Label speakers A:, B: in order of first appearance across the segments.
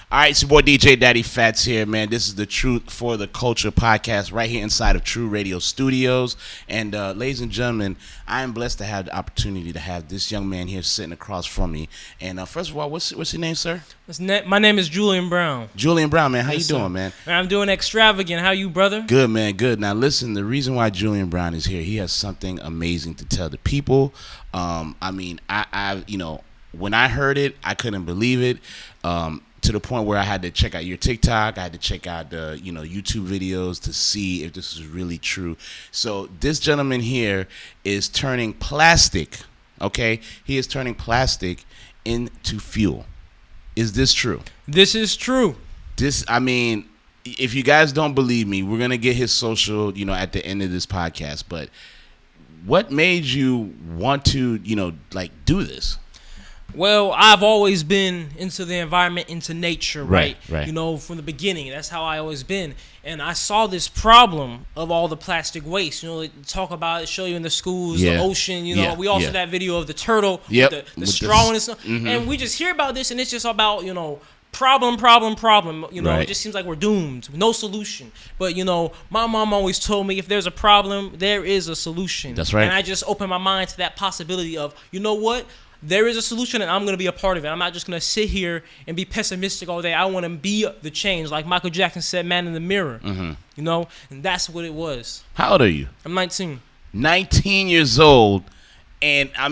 A: All right, it's your boy DJ Dady Phatts here, man. This is the Truth for the Culture podcast right here inside of True Radio Studios. And ladies and gentlemen, I am blessed to have the opportunity to have this young man here sitting across from me. And first of all, what's your name, sir?
B: My name is Julian Brown.
A: Julian Brown, man. How
B: Yes,
A: you doing, man?
B: I'm doing extravagant. How you, brother?
A: Good, man. Good. Now, listen, the reason why Julian Brown is here, he has something amazing to tell the people. I when I heard it, I couldn't believe it. To the point where I had to check out your TikTok, I had to check out the YouTube videos to see if this is really true. So this gentleman here is turning plastic, okay? He is turning plastic into fuel. Is this true?
B: This is true.
A: If you guys don't believe me, we're gonna get his social, at the end of this podcast. But what made you want to, do this?
B: Well, I've always been into the environment, into nature, right?
A: Right.
B: From the beginning. That's how I always been. And I saw this problem of all the plastic waste. They talk about it, show you in the schools, the ocean. We also that video of the turtle with the straw and stuff. Mm-hmm. And we just hear about this, and it's just about, problem. It just seems like we're doomed, no solution. But my mom always told me if there's a problem, there is a solution.
A: That's right.
B: And I just opened my mind to that possibility of, what? There is a solution, and I'm going to be a part of it. I'm not just going to sit here and be pessimistic all day. I want to be the change, like Michael Jackson said, "Man in the mirror." Mm-hmm. And that's what it was.
A: How old are you?
B: I'm 19.
A: 19 years old, and I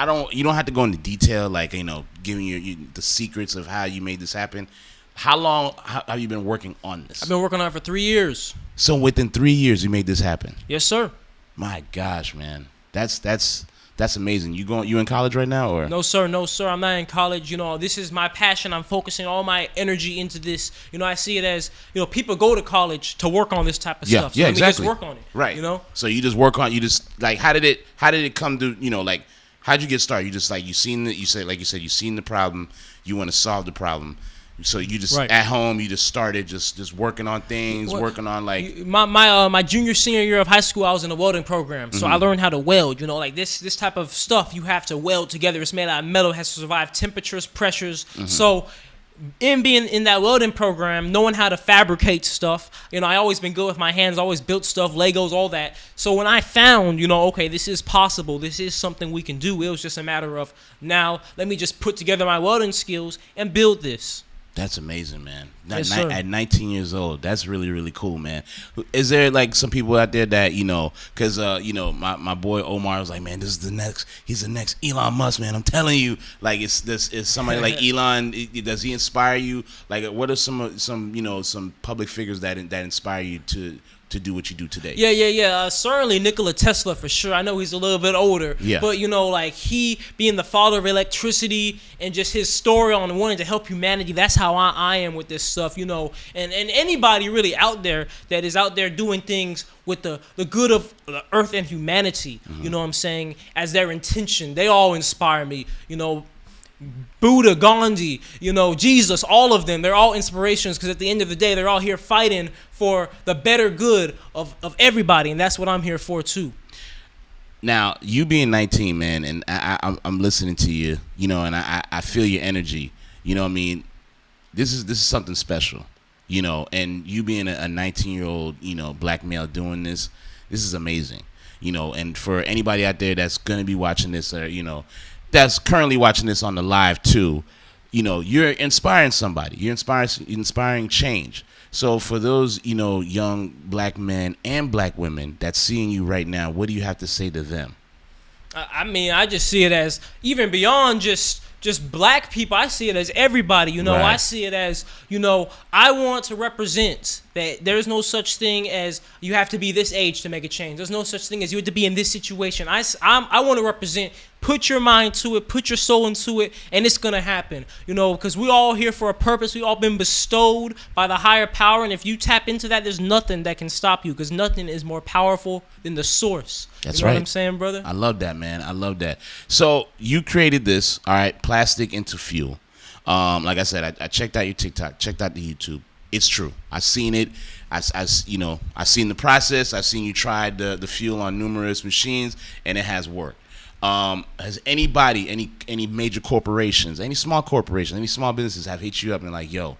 A: don't. You don't have to go into detail, like giving you the secrets of how you made this happen. How long have you been working on this?
B: I've been working on it for 3 years.
A: So within 3 years, you made this happen.
B: Yes, sir.
A: My gosh, man, that's amazing. You in college right now, or?
B: No, sir. I'm not in college. This is my passion. I'm focusing all my energy into this. I see it as, people go to college to work on this type of stuff. So
A: yeah,
B: let me
A: exactly.
B: just work on it.
A: Right. So you just work on. You just how did it come to? How'd you get started? You just you seen you seen the problem. You want to solve the problem. So you just at home, you just started just working on things, working on
B: my junior senior year of high school, I was in a welding program, so I learned how to weld. This type of stuff you have to weld together. It's made out of metal, has to survive temperatures, pressures. Mm-hmm. So in being in that welding program, knowing how to fabricate stuff, I always been good with my hands, always built stuff, Legos, all that. So when I found, okay, this is possible, this is something we can do, it was just a matter of now let me just put together my welding skills and build this.
A: That's amazing, man.
B: Yes,
A: at 19 years old, that's really, really cool, man. Is there some people out there that because my boy Omar was like, man, he's the next Elon Musk, man. I'm telling you, is somebody like Elon? Does he inspire you? What are some public figures that inspire you to do what you do today?
B: Yeah. Certainly Nikola Tesla for sure. I know he's a little bit older.
A: Yeah.
B: But he being the father of electricity and just his story on wanting to help humanity. That's how I am with this stuff. And anybody really out there that is out there doing things with the good of the earth and humanity. Mm-hmm. You know what I'm saying? As their intention, they all inspire me. Buddha, Gandhi, Jesus, all of them, they're all inspirations because at the end of the day, they're all here fighting for the better good of everybody, and that's what I'm here for too.
A: Now, you being 19, man, and I'm listening to you, and I feel your energy, This is something special, and you being a 19-year-old, black male doing this is amazing, and for anybody out there that's going to be watching this or, that's currently watching this on the live too, you're inspiring somebody. You're inspiring change. So for those, young black men and black women that's seeing you right now, what do you have to say to them?
B: I just see it as even beyond just black people. I see it as everybody, Right. I see it as, I want to represent that there's no such thing as you have to be this age to make a change. There's no such thing as you have to be in this situation. I want to represent, put your mind to it, put your soul into it, and it's going to happen, because we all here for a purpose. We all been bestowed by the higher power, and if you tap into that, there's nothing that can stop you because nothing is more powerful than the source.
A: That's
B: right.
A: What
B: I'm saying, brother?
A: I love that, man. I love that. So you created this, all right, plastic into fuel. Like I said, I checked out your TikTok, checked out the YouTube. It's true. I've seen it. I've seen the process. I've seen you try the fuel on numerous machines, and it has worked. Has anybody, any major corporations, any small corporations, any small businesses have hit you up and like, yo,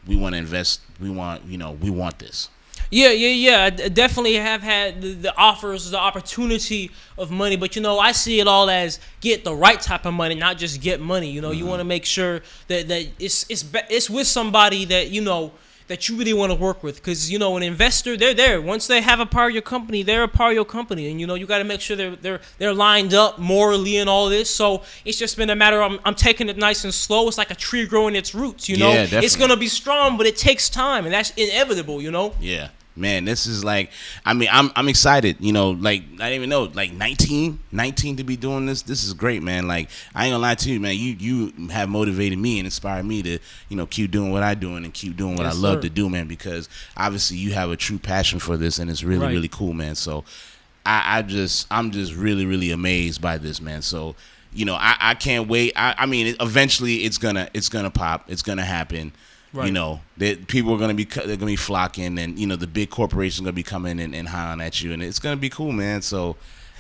A: we want to invest, we want this?
B: Yeah. I definitely have had the offers, the opportunity of money, but I see it all as get the right type of money, not just get money. You want to make sure that it's with somebody that that you really want to work with, because an investor, they're there once they have a part of your company, they're a part of your company, and you got to make sure they're lined up morally and all this. So it's just been a matter of I'm taking it nice and slow. It's like a tree growing its roots.
A: Yeah,
B: it's gonna be strong, but it takes time, and that's inevitable.
A: Yeah. Man, this is like, I mean, I'm excited, like, I didn't even know, like 19 to be doing this. This is great, man. Like, I ain't gonna lie to you, man. You have motivated me and inspired me to, keep doing what I'm doing and keep doing what I love to do, man, because obviously you have a true passion for this, and it's really, really cool, man. So I'm just really, really amazed by this, man. So, I can't wait. I mean, eventually it's gonna pop. It's gonna happen. Right. That people are they're gonna be flocking, and the big corporations are gonna be coming and hiring at you, and it's gonna be cool, man. So,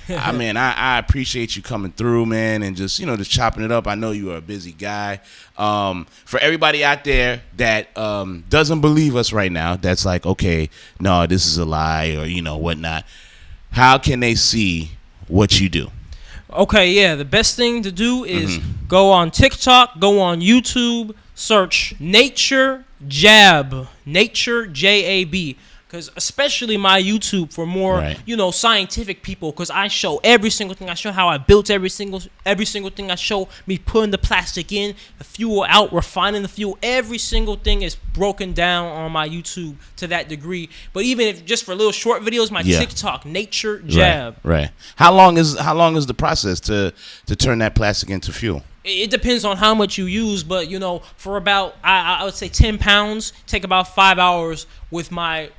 A: I appreciate you coming through, man, and just just chopping it up. I know you are a busy guy. For everybody out there that doesn't believe us right now, that's like, okay, no, this is a lie, or whatnot. How can they see what you do?
B: Okay, yeah, the best thing to do is go on TikTok, go on YouTube. Search Nature Jab, Nature JAB, because especially my YouTube for more scientific people, because I show every single thing. I show how I built every single thing. I show me putting the plastic in, the fuel out, refining the fuel. Every single thing is broken down on my YouTube to that degree. But even if just for little short videos, my TikTok Nature Jab.
A: Right. How long is the process to turn that plastic into fuel?
B: It depends on how much you use, but for about I would say 10 pounds, take about 5 hours with my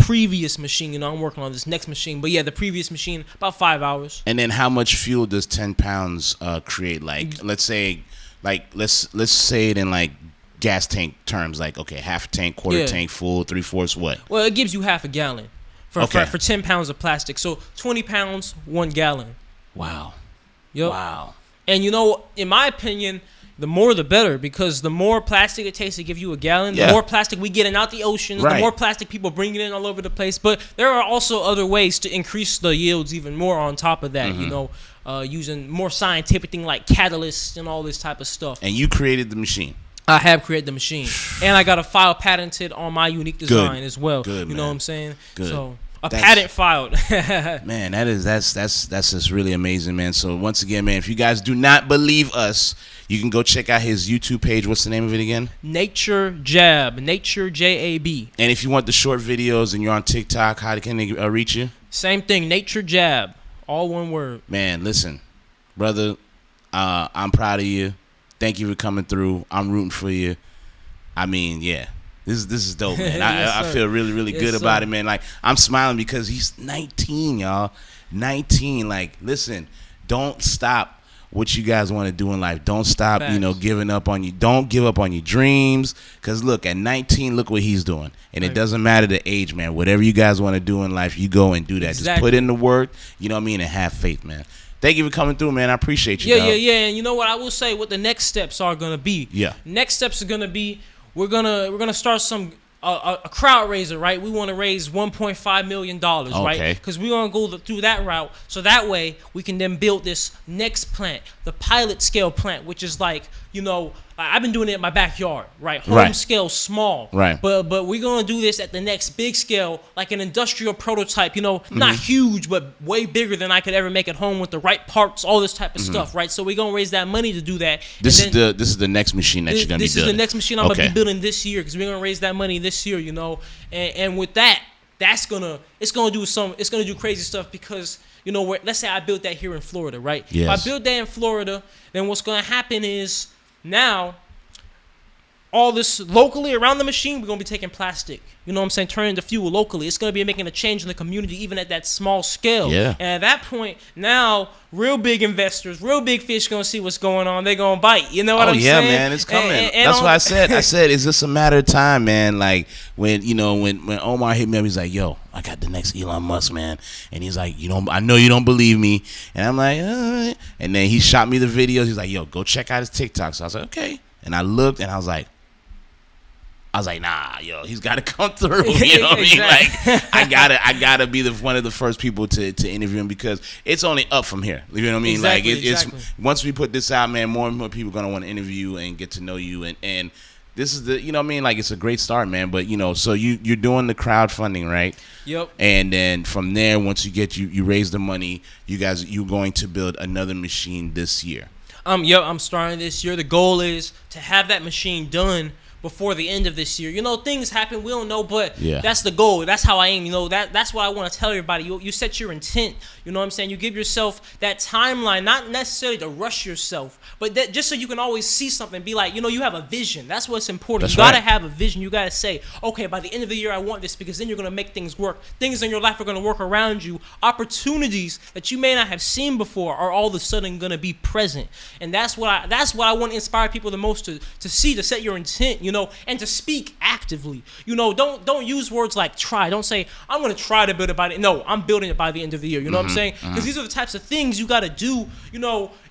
B: previous machine. I'm working on this next machine, but yeah, the previous machine about 5 hours. And
A: then how much fuel does 10 pounds create? Like let's say it in like gas tank terms, like okay, half a tank, quarter tank, full, 3/4 what?
B: Well, it gives you half a gallon for 10 pounds of plastic. So 20 pounds, 1 gallon.
A: Wow.
B: Yep.
A: Wow.
B: And in my opinion, the more the better, because the more plastic it takes to give you a gallon, the more plastic we getting out the oceans, the more plastic people bringing in all over the place. But there are also other ways to increase the yields even more on top of that, using more scientific thing like catalysts and all this type of stuff.
A: And you created the machine.
B: I have created the machine. And I got a file patented on my unique design as well.
A: Good,
B: you know what I'm saying?
A: Good.
B: So patent filed.
A: Man, that's just really amazing, man. So once again, man, if you guys do not believe us, you can go check out his YouTube page. What's the name of it again?
B: Nature Jab, Nature JAB.
A: And if you want the short videos and you're on TikTok, how can they reach you?
B: Same thing, Nature Jab, all one word.
A: Man, listen, brother, I'm proud of you. Thank you for coming through. I'm rooting for you. I mean, yeah. This is dope, man. I feel really, really good about it, man. Like, I'm smiling because he's 19, y'all. 19. Like, listen, don't stop what you guys want to do in life. Don't stop, giving up on you. Don't give up on your dreams. Because, look, at 19, look what he's doing. And it doesn't matter the age, man. Whatever you guys want to do in life, you go and do that. Exactly. Just put in the work, you know what I mean, and have faith, man. Thank you for coming through, man. I appreciate you, dog.
B: Yeah. And you know what? I will say what the next steps are going to be.
A: Yeah.
B: Next steps are going to be, we're gonna start a crowd raiser, right? We want to raise $1.5 million, right? Because we're gonna go through that route, so that way we can then build this next plant, the pilot scale plant, which is like I've been doing it in my backyard, right? Home scale, small,
A: right?
B: But we're gonna do this at the next big scale, like an industrial prototype, not huge, but way bigger than I could ever make at home with the right parts, all this type of stuff, right? So we're gonna raise that money to do that.
A: This is the next machine that you're gonna be building.
B: This is the next machine I'm gonna be building this year, because we're gonna raise that money this year, and with that, it's gonna do crazy stuff, because let's say I built that here in Florida, right?
A: Yes.
B: If I build that in Florida, then what's gonna happen is, now all this locally around the machine, we're going to be taking plastic. You know what I'm saying? Turning into fuel locally. It's going to be making a change in the community, even at that small scale.
A: Yeah.
B: And at that point, now, real big investors, real big fish going to see what's going on. They're going to bite. You know what I'm saying?
A: Oh, yeah, man. It's coming.
B: And
A: that's what I said. I said, is this a matter of time, man? Like, when Omar hit me up, he's like, yo, I got the next Elon Musk, man. And he's like, I know you don't believe me. And I'm like, And then he shot me the videos. He's like, yo, go check out his TikTok. So I was like, okay. And I looked, and I was like, nah, yo, he's got to come through. You know what I mean? Like, I gotta be one of the first people to interview him, because it's only up from here. You know what I mean?
B: Exactly,
A: like, it's once we put this out, man, more and more people are gonna want to interview you and get to know you, and this is the, you know what I mean? Like, it's a great start, man. But so you're doing the crowdfunding, right?
B: Yep.
A: And then from there, once you raise the money, you're going to build another machine this year.
B: I'm starting this year. The goal is to have that machine done before the end of this year. Things happen, we don't know, but that's the goal. That's how I aim. That's what I want to tell everybody. You set your intent. You know what I'm saying? You give yourself that timeline, not necessarily to rush yourself, but that just so you can always see something, be like, you have a vision. That's what's important. You got to have a vision. You got to say, okay, by the end of the year, I want this, because then you're going to make things work. Things in your life are going to work around you. Opportunities that you may not have seen before are all of a sudden going to be present. And that's what I want to inspire people the most to see, to set your intent, and to speak actively. Don't use words like try. Don't say, I'm going to try to build it by the... No, I'm building it by the end of the year. You know what I'm saying? Because these are the types of things you got to do,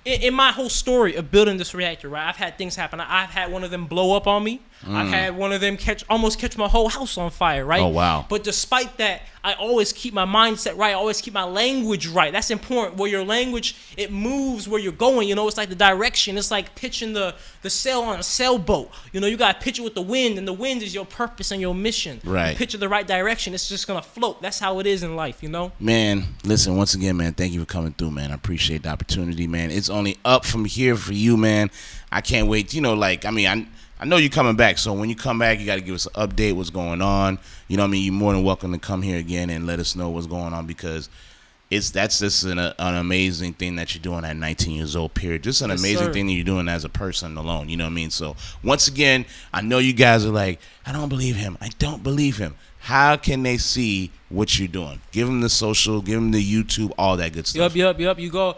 B: in my whole story of building this reactor, right? I've had things happen. I've had one of them blow up on me. I've had one of them almost catch my whole house on fire, right?
A: Oh, wow.
B: But despite that, I always keep my mindset right. I always keep my language right. That's important. Where your language, it moves where you're going. It's like the direction. It's like pitching the sail on a sailboat. You got to pitch it with the wind, and the wind is your purpose and your mission.
A: Right.
B: You pitch it the right direction, it's just going to float. That's how it is in life,
A: Man, listen, once again, man, thank you for coming through, man. I appreciate the opportunity, man. It's only up from here for you, man. I can't wait. I know you're coming back, so when you come back, you got to give us an update, what's going on. You know what I mean? You're more than welcome to come here again and let us know what's going on, because that's just an amazing thing that you're doing at 19 years old, period. Just an amazing thing that you're doing as a person alone, you know what I mean? So, once again, I know you guys are like, I don't believe him. I don't believe him. How can they see what you're doing? Give them the social, give them the YouTube, all that good stuff.
B: Yup. You go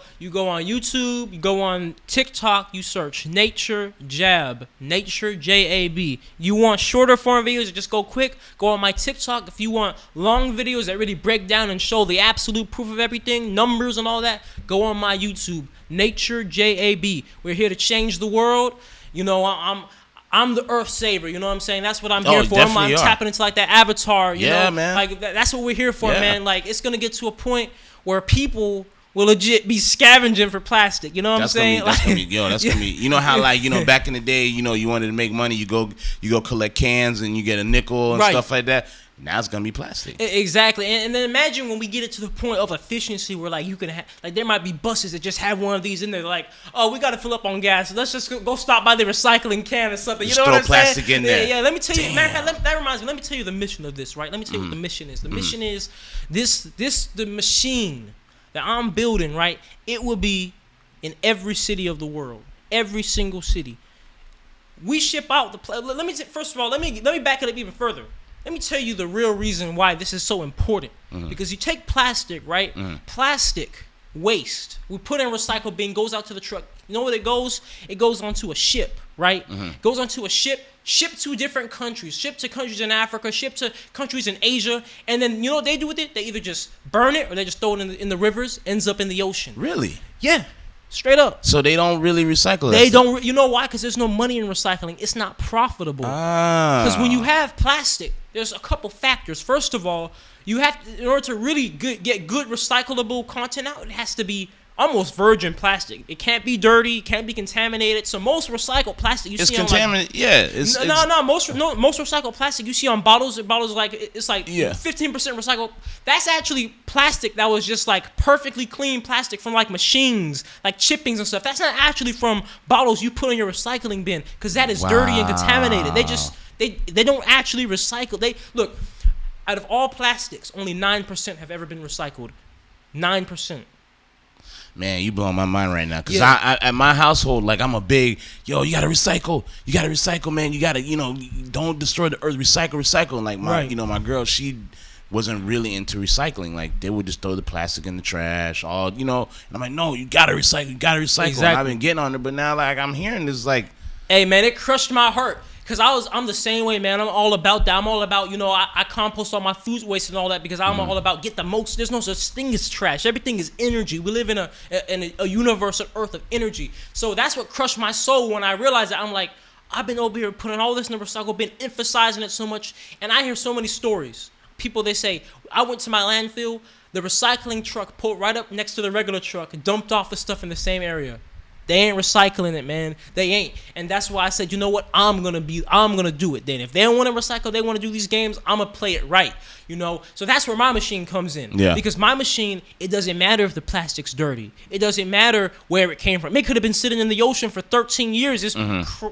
B: on YouTube, you go on TikTok, you search Nature Jab, Nature Jab. You want shorter form videos, just go quick, go on my TikTok. If you want long videos that really break down and show the absolute proof of everything, numbers and all that, go on my YouTube, Nature Jab. We're here to change the world. I'm the earth saver, you know what I'm saying? That's what I'm here for. I'm tapping into like that avatar, you know?
A: Man.
B: Like that's what we're here for, man. Like it's gonna get to a point where people will legit be scavenging for plastic. You know what I'm saying?
A: That's gonna be. You know how back in the day, you wanted to make money, you go collect cans and you get a nickel and stuff like that. Now it's gonna be plastic.
B: Exactly, and then imagine when we get it to the point of efficiency, where like you can have, like there might be buses that just have one of these in there. Like, oh, we gotta fill up on gas. Let's just go stop by the recycling can or something.
A: Just throw plastic in there.
B: Yeah. Let me tell you. Matter of fact, that reminds me. Let me tell you the mission of this. Right. Let me tell you what the mission is. The mission is the machine that I'm building. Right. It will be in every city of the world. Every single city. We ship out the. Let me first of all. Let me back it up even further. Let me tell you the real reason why this is so important. Because you take plastic, right? Plastic waste, we put in recycle bin, goes out to the truck. You know where it goes? It goes onto a ship, right? Goes onto a ship, shipped to different countries, shipped to countries in Africa, shipped to countries in Asia. And then you know what they do with it? They either just burn it or they just throw it in the rivers, ends up in the ocean.
A: Really?
B: Yeah. Straight up.
A: So they don't really recycle that.
B: They don't. You know why? Because there's no money in recycling. It's not profitable. Because when you have plastic, there's a couple factors. First of all, you have to, in order to really get good recyclable content out, it has to be almost virgin plastic. It can't be dirty. It can't be contaminated. So most recycled plastic you see
A: contaminated.
B: Most recycled plastic you see on bottles like it's like 15% recycled. That's actually plastic that was just like perfectly clean plastic from like machines, like chippings and stuff. That's not actually from bottles you put in your recycling bin, because that is dirty and contaminated. They don't actually recycle. They look, out of all plastics, only 9% have ever been recycled. 9%.
A: Man, you blowing my mind right now. Because
B: Yeah.
A: I at my household, like, I'm a big, yo, you got to recycle. You got to recycle, man. You got to, don't destroy the earth. Recycle. And, like, my girl, she wasn't really into recycling. Like, they would just throw the plastic in the trash, And I'm like, no, you got to recycle.
B: Exactly.
A: And I've been getting on it. But now, like, I'm hearing this, like.
B: Hey, man, it crushed my heart. Because I'm the same way, man. I'm all about that. I'm all about, I compost all my food waste and all that because I'm all about get the most. There's no such thing as trash. Everything is energy. We live in a universe, an earth of energy. So that's what crushed my soul when I realized that. I'm like, I've been over here putting all this in the recycle, been emphasizing it so much. And I hear so many stories. People, they say, I went to my landfill, the recycling truck pulled right up next to the regular truck and dumped off the stuff in the same area. They ain't recycling it, man. They ain't. And that's why I said, you know what? I'm going to do it then. If they don't want to recycle, they want to do these games, I'm going to play it right. So that's where my machine comes in.
A: Yeah.
B: Because my machine, it doesn't matter if the plastic's dirty. It doesn't matter where it came from. It could have been sitting in the ocean for 13 years. It's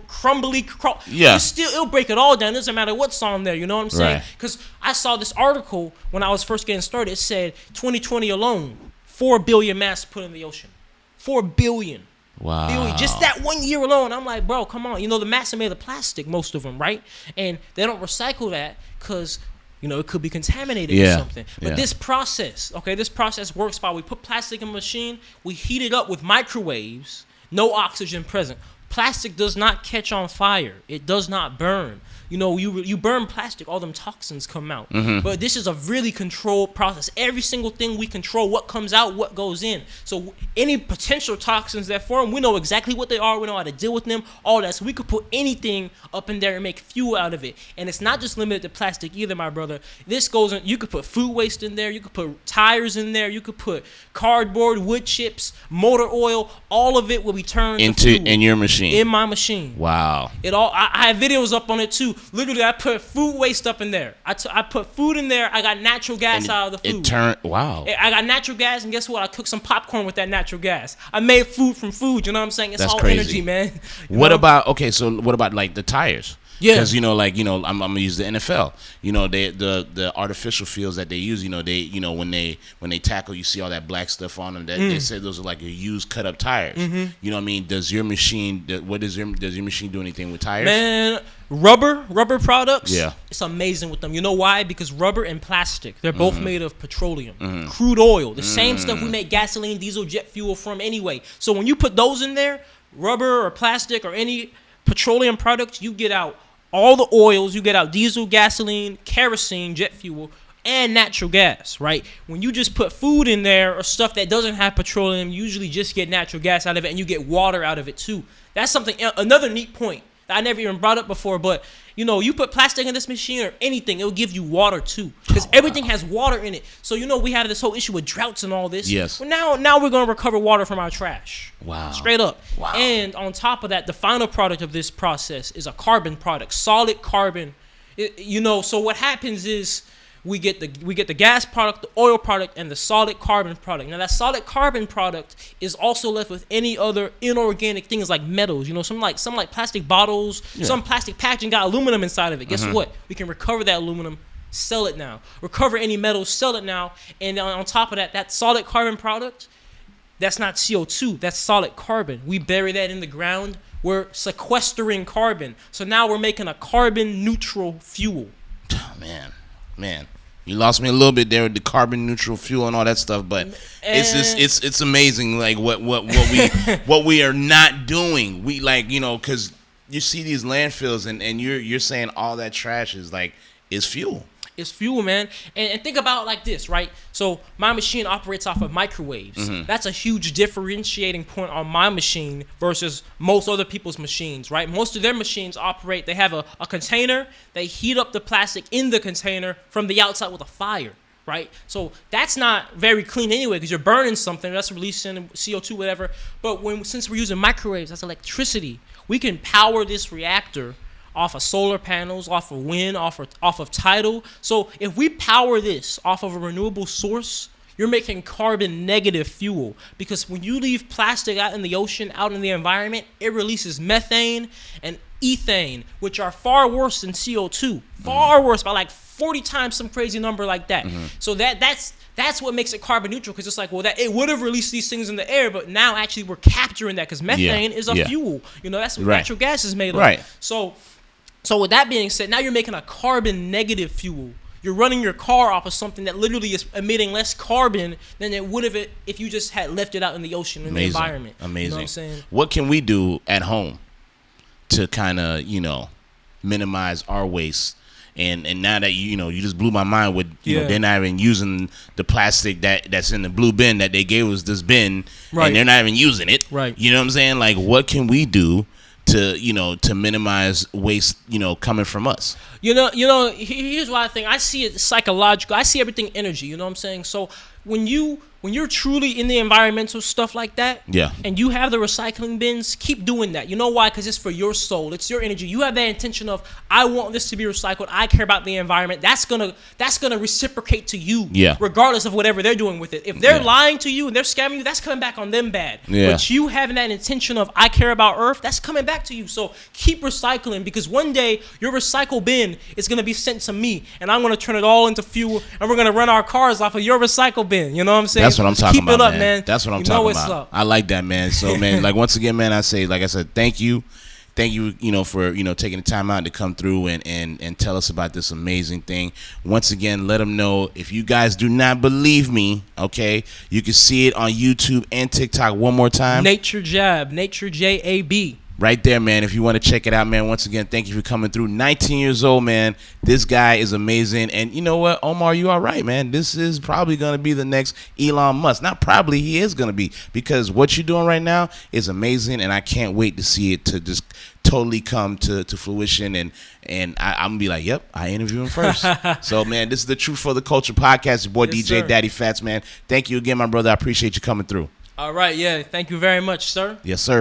B: crumbly.
A: Yeah.
B: It'll break it all down. It doesn't matter what's on there. You know what I'm saying? Because I saw this article when I was first getting started. It said 2020 alone, 4 billion masks put in the ocean. 4 billion.
A: Wow.
B: Just that 1 year alone. I'm like, bro, come on. The masks are made of plastic, most of them, right? And they don't recycle that because, it could be contaminated or something. But this process works by we put plastic in a machine, we heat it up with microwaves, no oxygen present. Plastic does not catch on fire. It does not burn. You burn plastic, all them toxins come out. But this is a really controlled process. Every single thing we control, what comes out, what goes in. So any potential toxins that form, we know exactly what they are. We know how to deal with them, all that. So we could put anything up in there and make fuel out of it. And it's not just limited to plastic either, my brother. This goes in, you could put food waste in there. You could put tires in there. You could put cardboard, wood chips, motor oil. All of it will be turned into fuel.
A: In your machine.
B: In my machine.
A: Wow.
B: I have videos up on it too. Literally, I put food waste up in there. I put food in there. I got natural gas out of the food.
A: Wow.
B: I got natural gas, and guess what? I cooked some popcorn with that natural gas. I made food from food. You know what I'm saying? It's
A: That's
B: all
A: crazy.
B: energy, man.
A: What about like the tires?
B: Yeah.
A: Because I'm gonna use the NFL. The artificial fields that they use. When they tackle, you see all that black stuff on them. That they say those are like your used cut up tires. You know what I mean? Does your machine? Does your machine do anything with tires?
B: Man, rubber products.
A: Yeah.
B: It's amazing with them. You know why? Because rubber and plastic, they're both made of petroleum, crude oil, the same stuff we make gasoline, diesel, jet fuel from anyway. So when you put those in there, rubber or plastic or any petroleum products, you get out all the oils, you get out diesel, gasoline, kerosene, jet fuel, and natural gas, right? When you just put food in there or stuff that doesn't have petroleum, you usually just get natural gas out of it, and you get water out of it too. That's another neat point that I never even brought up before, but you put plastic in this machine or anything, it will give you water too, because everything has water in it. So we have this whole issue with droughts and all this.
A: Yes.
B: Well, now we're going to recover water from our trash.
A: Wow.
B: Straight up.
A: Wow.
B: And on top of that, the final product of this process is a carbon product, solid carbon. So what happens is we get the gas product, the oil product, and the solid carbon product. Now that solid carbon product is also left with any other inorganic things like metals. Some like plastic bottles, some plastic packaging got aluminum inside of it. Guess what? We can recover that aluminum, sell it now. Recover any metals, sell it now. And on top of that solid carbon product, that's not CO2, that's solid carbon. We bury that in the ground. We're sequestering carbon. So now we're making a carbon neutral fuel.
A: Oh, man, you lost me a little bit there with the carbon neutral fuel and all that stuff, but it's amazing like what we are not doing. We because you see these landfills and you're saying all that trash is fuel.
B: It's fuel, man. And think about it like this, right? So my machine operates off of microwaves. That's a huge differentiating point on my machine versus most other people's machines, right? Most of their machines they have a container, they heat up the plastic in the container from the outside with a fire, right? So that's not very clean anyway because you're burning something, that's releasing CO2, whatever. But since we're using microwaves, that's electricity. We can power this reactor off of solar panels, off of wind, off of tidal. So if we power this off of a renewable source, you're making carbon negative fuel, because when you leave plastic out in the ocean, out in the environment, it releases methane and ethane, which are far worse than CO2, far worse by like 40 times some crazy number like that. So that's That's what makes it carbon neutral, because it's like, well, that it would have released these things in the air, but now actually we're capturing that, because methane is a fuel. You know, that's what natural gas is made of.
A: Right.
B: So with that being said, now you're making a carbon negative fuel. You're running your car off of something that literally is emitting less carbon than it would have if you just had left it out in the ocean, in the environment.
A: Amazing.
B: You know what I'm saying?
A: What can we do at home to kind of, minimize our waste? And now that you just blew my mind with they're not even using the plastic that's in the blue bin that they gave us this bin, and they're not even using it.
B: Right.
A: You know what I'm saying? Like, what can we do to minimize waste coming from us?
B: Here's what I think. I see it psychological. I see everything energy. You know what I'm saying? So when you're truly in the environmental stuff like that, and you have the recycling bins, keep doing that. You know why? Because it's for your soul. It's your energy. You have that intention of, I want this to be recycled. I care about the environment. That's gonna reciprocate to you, regardless of whatever they're doing with it. If they're lying to you and they're scamming you, that's coming back on them bad. But you having that intention of, I care about Earth, that's coming back to you. So keep recycling, because one day your recycle bin is gonna be sent to me, and I'm gonna turn it all into fuel, and we're gonna run our cars off of your recycle bin. You know what I'm saying?
A: That's what I'm talking about,
B: keep it up, man.
A: That's what I'm talking about.
B: Up.
A: I like that, man. So, man, like, once again, man, like I said, thank you, for taking the time out to come through and tell us about this amazing thing. Once again, let them know, if you guys do not believe me, okay, you can see it on YouTube and TikTok one more time.
B: Nature Jab, Nature JAB.
A: Right there, man. If you want to check it out, man, once again, thank you for coming through. 19 years old, man. This guy is amazing. And you know what, Omar, you are right, man. This is probably going to be the next Elon Musk. Not probably, he is going to be, because what you're doing right now is amazing, and I can't wait to see it to just totally come to fruition. And I'm going to be like, yep, I interview him first. So, man, this is the Truth for the Culture podcast. Your boy, DJ Dady Phatts, man. Thank you again, my brother. I appreciate you coming through.
B: All right, yeah. Thank you very much, sir.
A: Yes, sir.